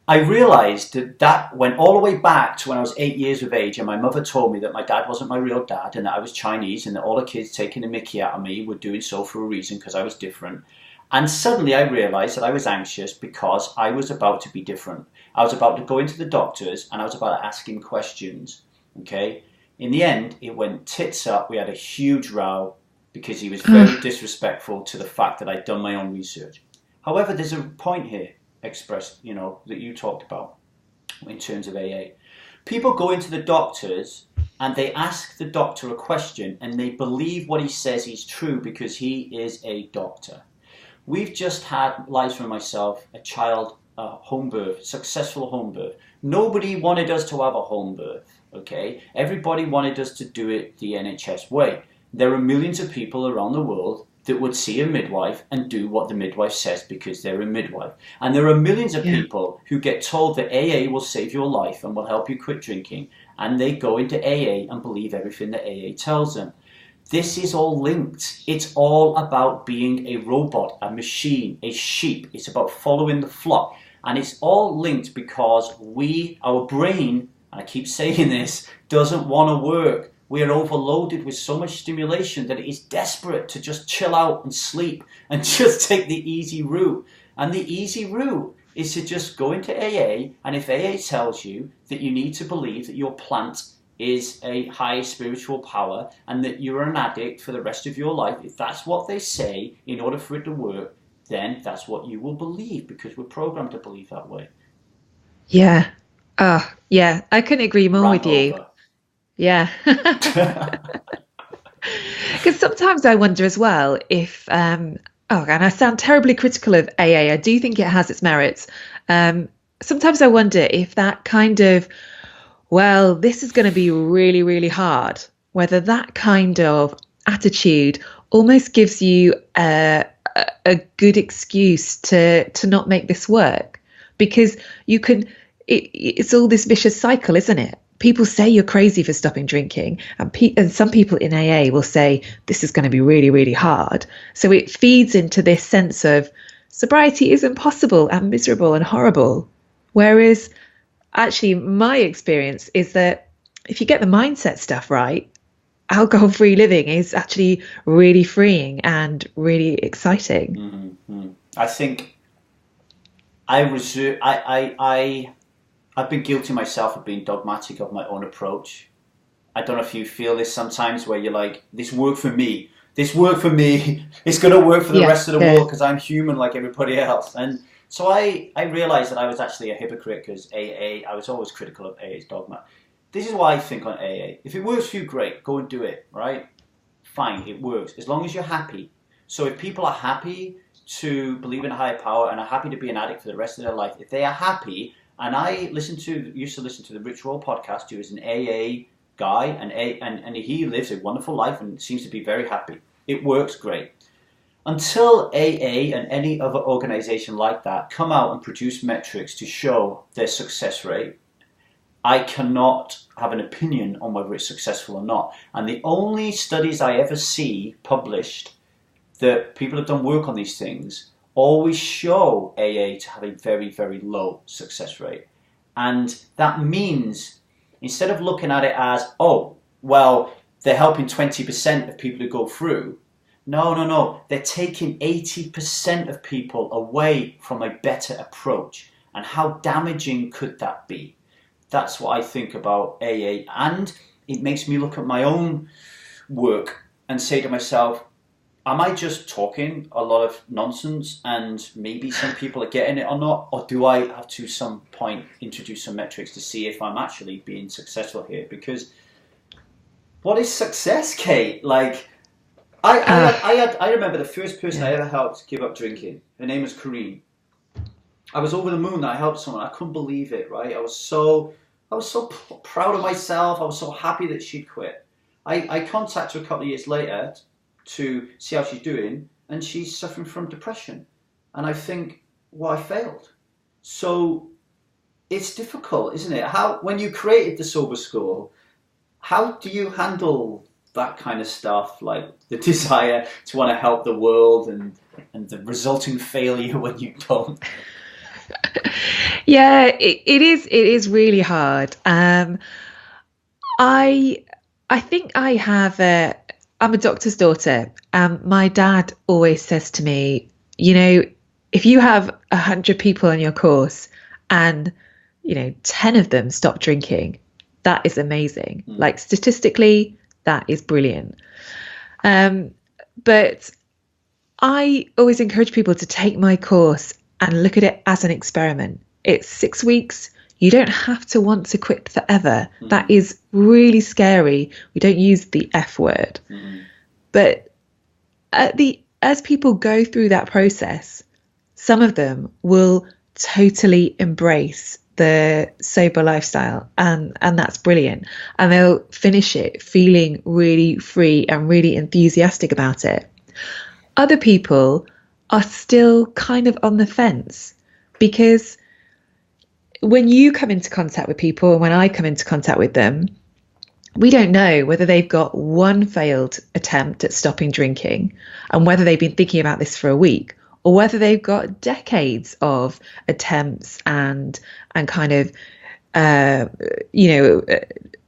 I realised that went all the way back to when I was 8 years of age and my mother told me that my dad wasn't my real dad and that I was Chinese and that all the kids taking the mickey out of me were doing so for a reason because I was different. And suddenly I realised that I was anxious because I was about to be different. I was about to go into the doctors and I was about to ask him questions, okay? In the end, it went tits up. We had a huge row because he was very disrespectful to the fact that I'd done my own research. However, there's a point here expressed, that you talked about in terms of AA. People go into the doctors and they ask the doctor a question and they believe what he says is true because he is a doctor. We've just had, lives for myself, a child, home birth, successful home birth. Nobody wanted us to have a home birth, okay? Everybody wanted us to do it the NHS way. There are millions of people around the world that would see a midwife and do what the midwife says because they're a midwife. And there are millions of people who get told that AA will save your life and will help you quit drinking, and they go into AA and believe everything that AA tells them. This is all linked. It's all about being a robot, a machine, a sheep. It's about following the flock. And it's all linked because our brain, and I keep saying this, doesn't want to work. We are overloaded with so much stimulation that it is desperate to just chill out and sleep and just take the easy route. And the easy route is to just go into AA, and if AA tells you that you need to believe that your plant is a high spiritual power and that you're an addict for the rest of your life, if that's what they say in order for it to work, then that's what you will believe because we're programmed to believe that way. Yeah. Yeah. I couldn't agree more with you. Yeah. Because sometimes I wonder as well if, and I sound terribly critical of AA. I do think it has its merits. Sometimes I wonder if that kind of, well, this is going to be really, really hard, whether that kind of attitude almost gives you a good excuse to not make this work. because it's all this vicious cycle, isn't it? People say you're crazy for stopping drinking, and some people in AA will say this is going to be really, really hard. So it feeds into this sense of sobriety is impossible and miserable and horrible. Whereas actually my experience is that if you get the mindset stuff right, alcohol-free living is actually really freeing and really exciting. Mm-hmm. I think I've been guilty myself of being dogmatic of my own approach. I don't know if you feel this sometimes, where you're like, this worked for me. This worked for me. It's going to work for the rest of the world because I'm human like everybody else. And so I realized that I was actually a hypocrite, because I was always critical of AA's dogma. This is what I think on AA. If it works for you, great. Go and do it, right? Fine, it works. As long as you're happy. So if people are happy to believe in a higher power and are happy to be an addict for the rest of their life, if they are happy... And I used to listen to the Rich Roll podcast, who is an AA guy, and he lives a wonderful life and seems to be very happy. It works great. Until AA and any other organization like that come out and produce metrics to show their success rate, I cannot have an opinion on whether it's successful or not. And the only studies I ever see published that people have done work on these things always show AA to have a very, very low success rate. And that means, instead of looking at it as, oh, well, they're helping 20% of people who go through. No. They're taking 80% of people away from a better approach. And how damaging could that be? That's what I think about AA. And it makes me look at my own work and say to myself, am I just talking a lot of nonsense and maybe some people are getting it or not? Or do I have to some point introduce some metrics to see if I'm actually being successful here? Because what is success, Kate? Like, I remember the first person I ever helped give up drinking. Her name was Kareem. I was over the moon that I helped someone. I couldn't believe it, right? I was so proud of myself. I was so happy that she'd quit. I contacted her a couple of years later to see how she's doing, and she's suffering from depression. And I think, well, I failed. So it's difficult, isn't it? When you created the Sober School, how do you handle that kind of stuff, like the desire to want to help the world and the resulting failure when you don't? Yeah, it is really hard. I think I'm a doctor's daughter, and my dad always says to me, if you have 100 people on your course and 10 of them stop drinking, that is amazing. Like, statistically, that is brilliant. But I always encourage people to take my course and look at it as an experiment. It's 6 weeks. You don't have to want to quit forever. That is really scary. We don't use the F word. But as people go through that process, some of them will totally embrace the sober lifestyle, and that's brilliant. And they'll finish it feeling really free and really enthusiastic about it. Other people are still kind of on the fence, because when you come into contact with people and when I come into contact with them, we don't know whether they've got one failed attempt at stopping drinking and whether they've been thinking about this for a week, or whether they've got decades of attempts and kind of,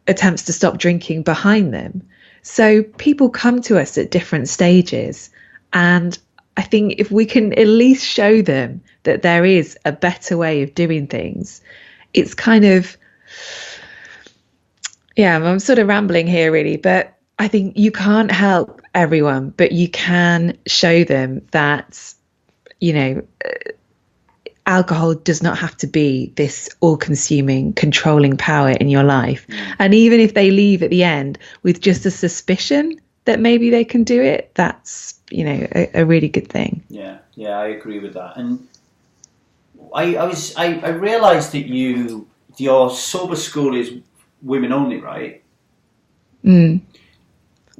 attempts to stop drinking behind them. So people come to us at different stages. And I think if we can at least show them that there is a better way of doing things, it's kind of, I'm sort of rambling here really, but I think you can't help everyone, but you can show them that, alcohol does not have to be this all-consuming, controlling power in your life. And even if they leave at the end with just a suspicion that maybe they can do it, that's, a really good thing. Yeah, I agree with that. And I realised that your Sober School is women only, right?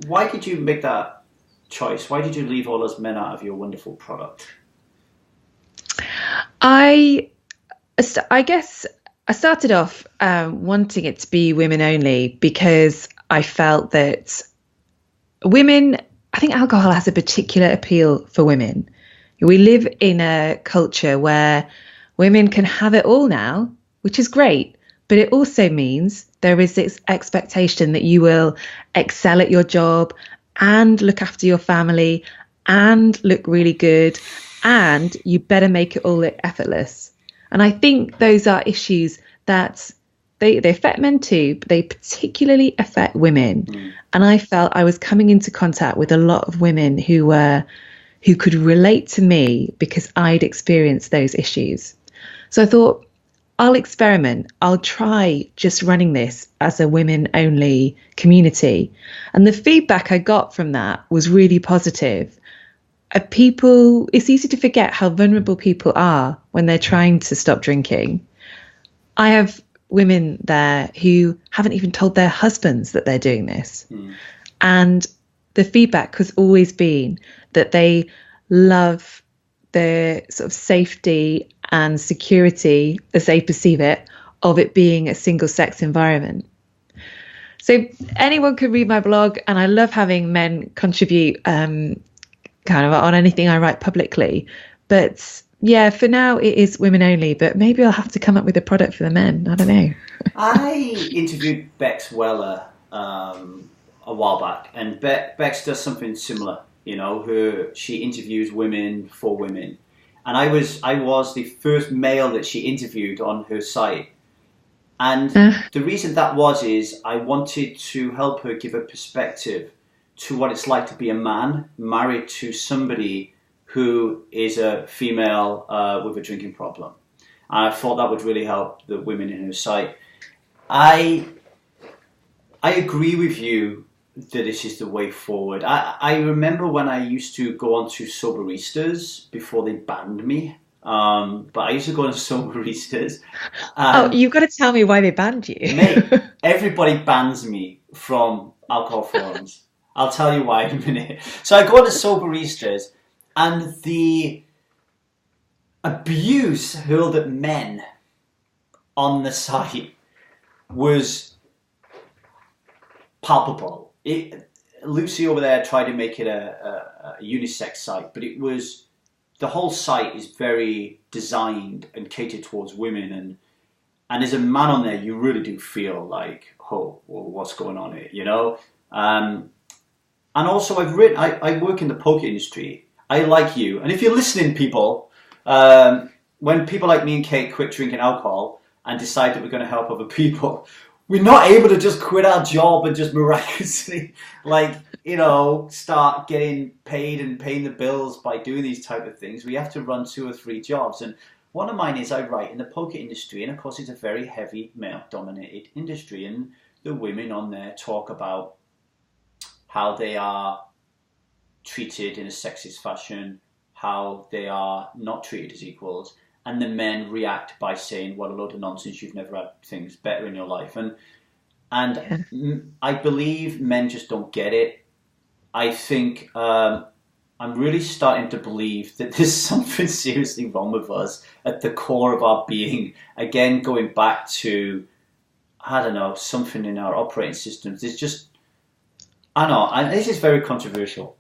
Why did you make that choice? Why did you leave all those men out of your wonderful product? I guess I started off wanting it to be women only because I felt that women, I think alcohol has a particular appeal for women. We live in a culture where women can have it all now, which is great, but it also means there is this expectation that you will excel at your job and look after your family and look really good, and you better make it all look effortless. And I think those are issues that they affect men too, but they particularly affect women. Mm. And I felt I was coming into contact with a lot of women who could relate to me because I'd experienced those issues. So I thought, I'll experiment. I'll try just running this as a women only community. And the feedback I got from that was really positive. People, it's easy to forget how vulnerable people are when they're trying to stop drinking. I have women there who haven't even told their husbands that they're doing this. Mm. And the feedback has always been that they love the sort of safety and security, as they perceive it, of it being a single sex environment. So anyone could read my blog, and I love having men contribute kind of on anything I write publicly. But yeah, for now it is women only, but maybe I'll have to come up with a product for the men. I don't know. I interviewed Bex Weller a while back, and Bex does something similar. You know, she interviews women for women, and I was the first male that she interviewed on her site, and the reason that is I wanted to help her give a perspective to what it's like to be a man married to somebody who is a female with a drinking problem, and I thought that would really help the women in her site. I agree with you that this is the way forward. I remember when I used to go on to Soberistas before they banned me. But I used to go on Soberistas. Oh, you've got to tell me why they banned you. Mate, everybody bans me from alcohol forums. I'll tell you why in a minute. So I go on to Soberistas, and the abuse hurled at men on the site was palpable. Lucy over there tried to make it a unisex site, but the whole site is very designed and catered towards women, and as a man on there, you really do feel like, oh, well, what's going on here, you know? And also, I work in the poker industry. I like you, and if you're listening, people, when people like me and Kate quit drinking alcohol and decide that we're going to help other people, we're not able to just quit our job and just miraculously, start getting paid and paying the bills by doing these type of things. We have to run 2 or 3 jobs. And one of mine is I write in the poker industry. And of course, it's a very heavy male-dominated industry. And the women on there talk about how they are treated in a sexist fashion, how they are not treated as equals. And the men react by saying, what a load of nonsense, you've never had things better in your life. And I believe men just don't get it. I think I'm really starting to believe that there's something seriously wrong with us at the core of our being. Again, going back to, I don't know, something in our operating systems. There's just, I don't know, and this is very controversial,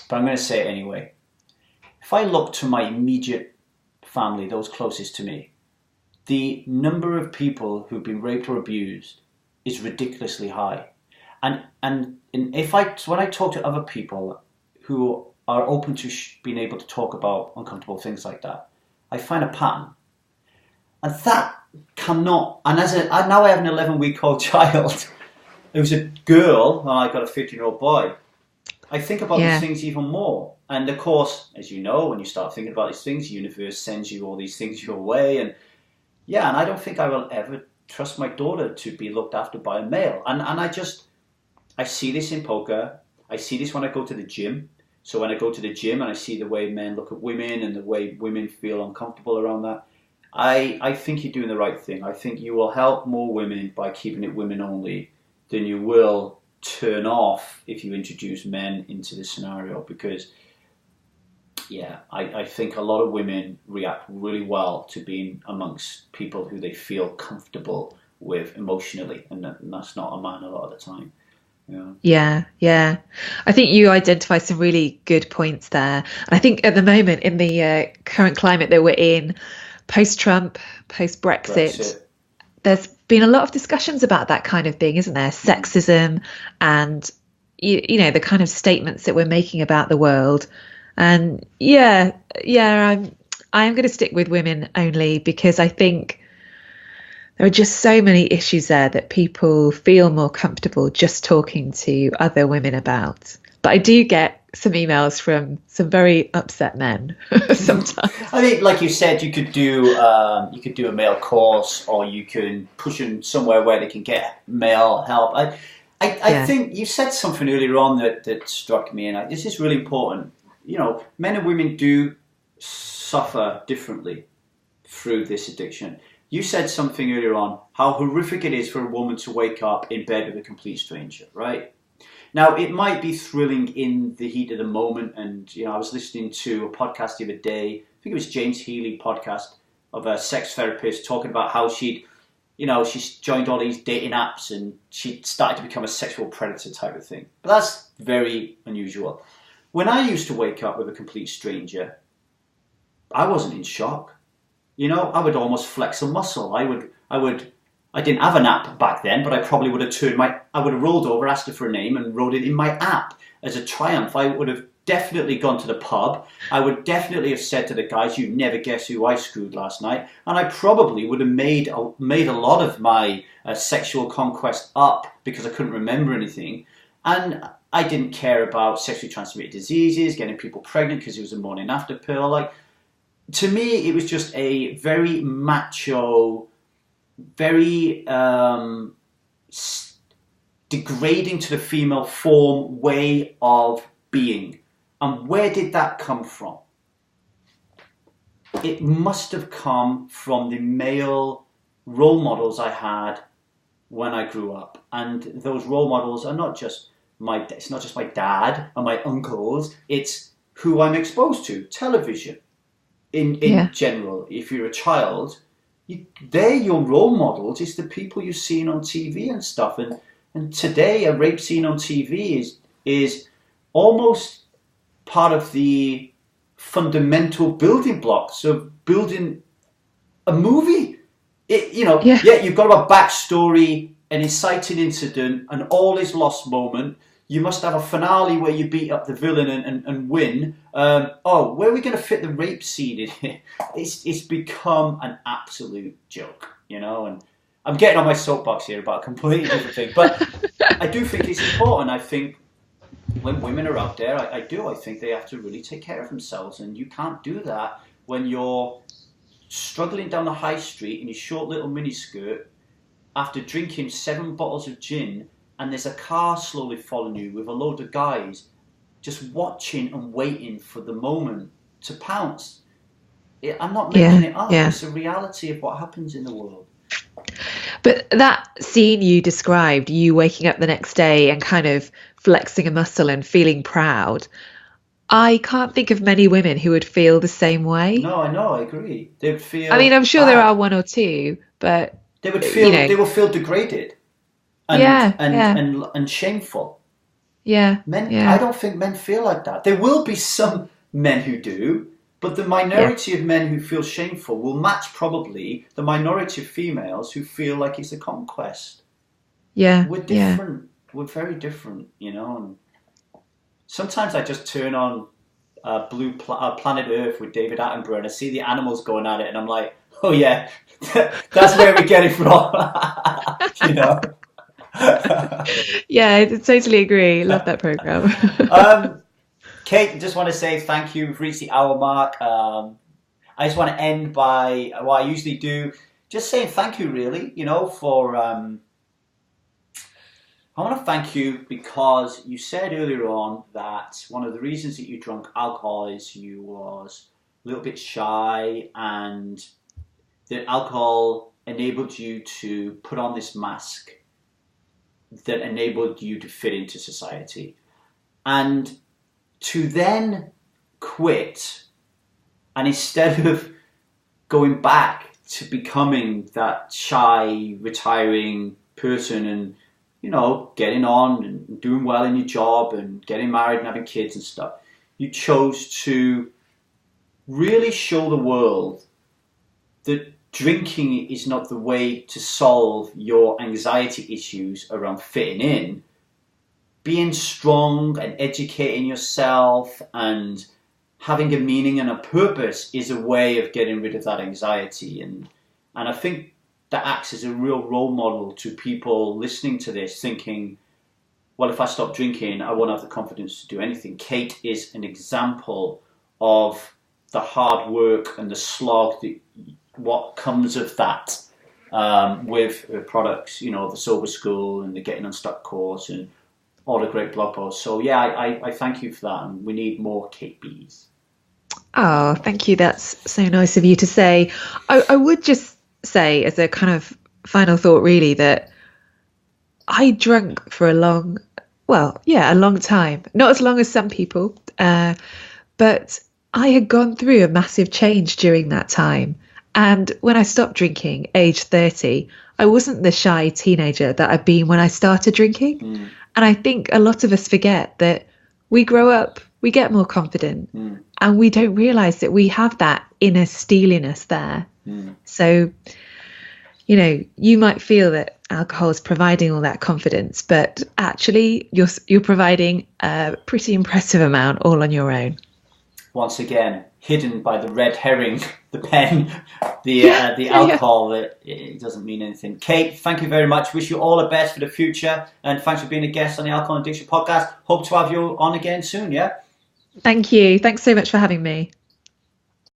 but I'm going to say it anyway. If I look to my immediate family, those closest to me, the number of people who've been raped or abused is ridiculously high. And when I talk to other people who are open to being able to talk about uncomfortable things like that, I find a pattern. And that cannot, and now I have an 11-week-old child who's a girl, and I've got a 15-year-old boy. I think about these things even more. And of course, as you know, when you start thinking about these things, the universe sends you all these things your way. And I don't think I will ever trust my daughter to be looked after by a male. And I see this in poker. I see this when I go to the gym. So when I go to the gym and I see the way men look at women and the way women feel uncomfortable around that, I think you're doing the right thing. I think you will help more women by keeping it women only than you will turn off if you introduce men into the scenario, because Yeah, I think a lot of women react really well to being amongst people who they feel comfortable with emotionally, and that's not a man a lot of the time. Yeah. Yeah, yeah. I think you identify some really good points there. And I think at the moment, in the current climate that we're in, post-Trump, post-Brexit, Brexit. there's been a lot of discussions about that kind of thing, isn't there? Mm. Sexism and you know the kind of statements that we're making about the world. And yeah, I'm going to stick with women only because I think there are just so many issues there that people feel more comfortable just talking to other women about. But I do get some emails from some very upset men sometimes. I think, like you said, you could do a male course, or you can push them somewhere where they can get male help. I Yeah, think you said something earlier on that struck me, and this is really important. You know, men and women do suffer differently through this addiction. You said something earlier on how horrific it is for a woman to wake up in bed with a complete stranger, right? Now, it might be thrilling in the heat of the moment, and I was listening to a podcast the other day. I think it was James Healy podcast of a sex therapist talking about how she's joined all these dating apps and she started to become a sexual predator type of thing. But that's very unusual. When I used to wake up with a complete stranger, I wasn't in shock. I would almost flex a muscle. I didn't have an app back then, but I probably would have I would have rolled over, asked her for a name, and wrote it in my app as a triumph. I would have definitely gone to the pub. I would definitely have said to the guys, "You never guess who I screwed last night," and I probably would have made a lot of my sexual conquest up because I couldn't remember anything, and I didn't care about sexually transmitted diseases, getting people pregnant because it was a morning after pill. Like, to me, it was just a very macho, very degrading to the female form way of being. And where did that come from? It must have come from the male role models I had when I grew up. And those role models are it's not just my dad and my uncles, it's who I'm exposed to, television. In yeah, general, if you're a child, they're your role models. It's the people you've seen on TV and stuff. And today, a rape scene on TV is almost part of the fundamental building blocks of building a movie. yeah, Yeah, you've got a backstory, an inciting incident, an all is lost moment. You must have a finale where you beat up the villain and win. Where are we going to fit the rape scene in here? It's become an absolute joke, and I'm getting on my soapbox here about a completely different thing. But I do think it's important. I think when women are out there, I think they have to really take care of themselves. And you can't do that when you're struggling down the high street in your short little miniskirt after drinking 7 bottles of gin, and there's a car slowly following you with a load of guys just watching and waiting for the moment to pounce. I'm not making yeah, it up. yeah. It's a reality of what happens in the world. But that scene you described, you waking up the next day and kind of flexing a muscle and feeling proud, I can't think of many women who would feel the same way. No, I know, I agree. They would I mean, feel I'm sure there are bad. one or two, but They will feel degraded and yeah, and yeah, and and shameful. yeah, I yeah, don't think men feel like that. There will be some men who do, but the yeah, minority of men who feel shameful will match probably the minority of females who feel like it's a conquest. yeah, We're yeah. different. We're very different, And sometimes I just turn on Planet Earth with David Attenborough, and I see the animals going at it, and I'm like, oh yeah, that's where we get it from, you know. Yeah, I totally agree. Love that program. um, Kate, just want to say thank you. We've reached the hour mark. I just want to end by what I usually do, just saying thank you, really, for. I want to thank you because you said earlier on that one of the reasons that you drank alcohol is you was a little bit shy, and that alcohol enabled you to put on this mask that enabled you to fit into society. And to then quit, and instead of going back to becoming that shy, retiring person and, you know, getting on and doing well in your job and getting married and having kids and stuff, you chose to really show the world that drinking is not the way to solve your anxiety issues around fitting in. Being strong and educating yourself and having a meaning and a purpose is a way of getting rid of that anxiety. And I think that acts as a real role model to people listening to this, thinking, well, if I stop drinking, I won't have the confidence to do anything. Kate is an example of the hard work and the slog, what comes of that with products, you know, the Sober School and the Getting Unstuck course and all the great blog posts. So yeah, I thank you for that, and we need more Kate B's. Oh, thank you. That's so nice of you to say. I would just say, as a kind of final thought, really, that I drank for a long time. Not as long as some people, but I had gone through a massive change during that time. And when I stopped drinking, age 30, I wasn't the shy teenager that I'd been when I started drinking. And I think a lot of us forget that we grow up, we get more confident, and we don't realise that we have that inner steeliness there. So, you know, you might feel that alcohol is providing all that confidence, but actually you're providing a pretty impressive amount all on your own. Once again, hidden by the red herring, the pen, the alcohol, that it doesn't mean anything. Kate, thank you very much. Wish you all the best for the future. And thanks for being a guest on the Alcohol and Addiction podcast. Hope to have you on again soon, yeah? Thank you. Thanks so much for having me.